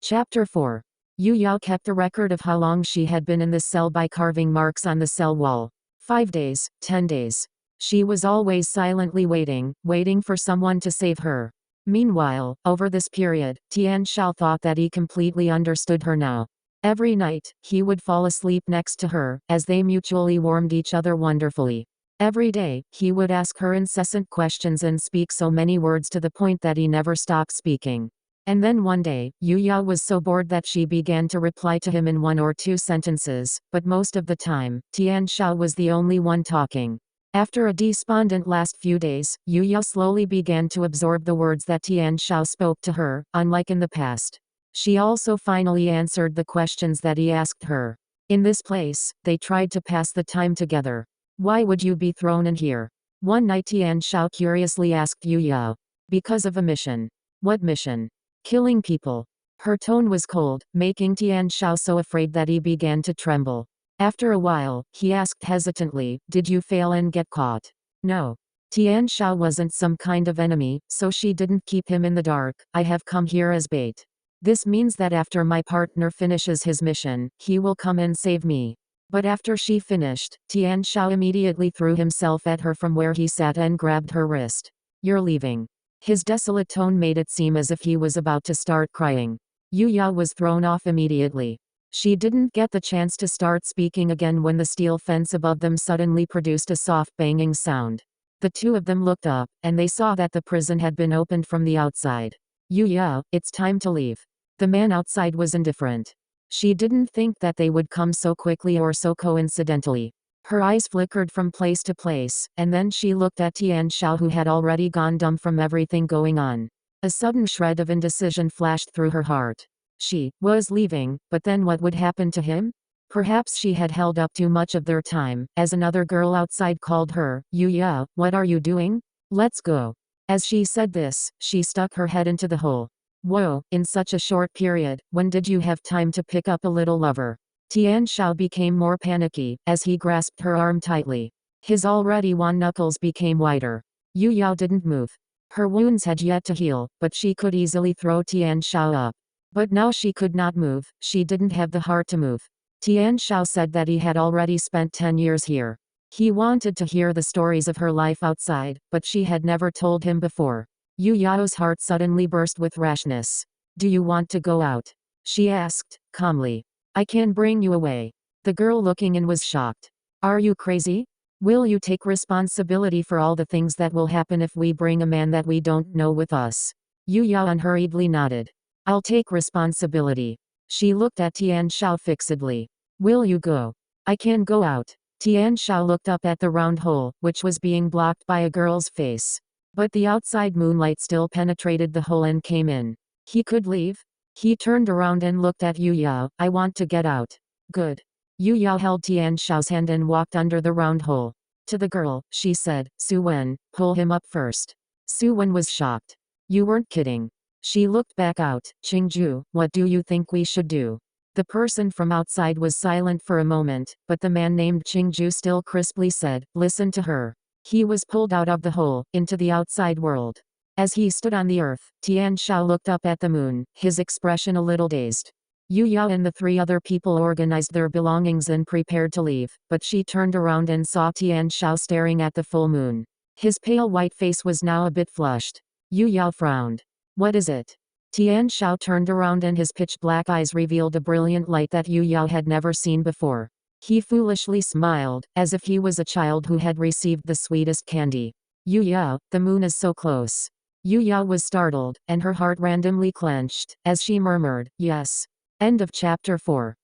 Chapter 4. Yu Yao kept a record of how long she had been in the cell by carving marks on the cell wall. 5 days, 10 days. She was always silently waiting for someone to save her. Meanwhile, over this period, Tian Shao thought that he completely understood her now. Every night, he would fall asleep next to her, as they mutually warmed each other wonderfully. Every day, he would ask her incessant questions and speak so many words to the point that he never stopped speaking. And then one day, Yu Yao was so bored that she began to reply to him in 1 or 2 sentences, but most of the time, Tian Shao was the only one talking. After a despondent last few days, Yu Yao slowly began to absorb the words that Tian Shao spoke to her, unlike in the past. She also finally answered the questions that he asked her. In this place, they tried to pass the time together. Why would you be thrown in here? One night Tian Shao curiously asked Yu Yao. Because of a mission. What mission? Killing people. Her tone was cold, making Tian Shao so afraid that he began to tremble. After a while, he asked hesitantly, did you fail and get caught? No. Tian Shao wasn't some kind of enemy, so she didn't keep him in the dark. I have come here as bait. This means that after my partner finishes his mission, he will come and save me. But after she finished, Tian Shao immediately threw himself at her from where he sat and grabbed her wrist. You're leaving. His desolate tone made it seem as if he was about to start crying. Yu Yao was thrown off immediately. She didn't get the chance to start speaking again when the steel fence above them suddenly produced a soft banging sound. The two of them looked up, and they saw that the prison had been opened from the outside. Yu Yao, it's time to leave. The man outside was indifferent. She didn't think that they would come so quickly or so coincidentally. Her eyes flickered from place to place, and then she looked at Tian Shao, who had already gone dumb from everything going on. A sudden shred of indecision flashed through her heart. She was leaving, but then what would happen to him? Perhaps she had held up too much of their time, as another girl outside called her, Yu Yao, what are you doing? Let's go. As she said this, she stuck her head into the hole. Whoa, in such a short period, when did you have time to pick up a little lover? Tian Shao became more panicky, as he grasped her arm tightly. His already wan knuckles became whiter. Yu Yao didn't move. Her wounds had yet to heal, but she could easily throw Tian Shao up. But now she could not move, she didn't have the heart to move. Tian Shao said that he had already spent 10 years here. He wanted to hear the stories of her life outside, but she had never told him before. Yu Yao's heart suddenly burst with rashness. Do you want to go out? She asked, calmly. I can bring you away. The girl looking in was shocked. Are you crazy? Will you take responsibility for all the things that will happen if we bring a man that we don't know with us? Yu Yao unhurriedly nodded. I'll take responsibility. She looked at Tian Shao fixedly. Will you go? I can go out. Tian Shao looked up at the round hole, which was being blocked by a girl's face. But the outside moonlight still penetrated the hole and came in. He could leave? He turned around and looked at Yu Yao. I want to get out. Good. Yu Yao held Tian Shao's hand and walked under the round hole. To the girl, she said, Su Wen, pull him up first. Su Wen was shocked. You weren't kidding. She looked back out. Qingju, what do you think we should do? The person from outside was silent for a moment, but the man named Qingju still crisply said, listen to her. He was pulled out of the hole, into the outside world. As he stood on the earth, Tian Shao looked up at the moon, his expression a little dazed. Yu Yao and the 3 other people organized their belongings and prepared to leave, but she turned around and saw Tian Shao staring at the full moon. His pale white face was now a bit flushed. Yu Yao frowned. What is it? Tian Shao turned around and his pitch-black eyes revealed a brilliant light that Yu Yao had never seen before. He foolishly smiled, as if he was a child who had received the sweetest candy. Yu Yao, the moon is so close. Yu Yao was startled, and her heart randomly clenched, as she murmured, yes. End of chapter 4.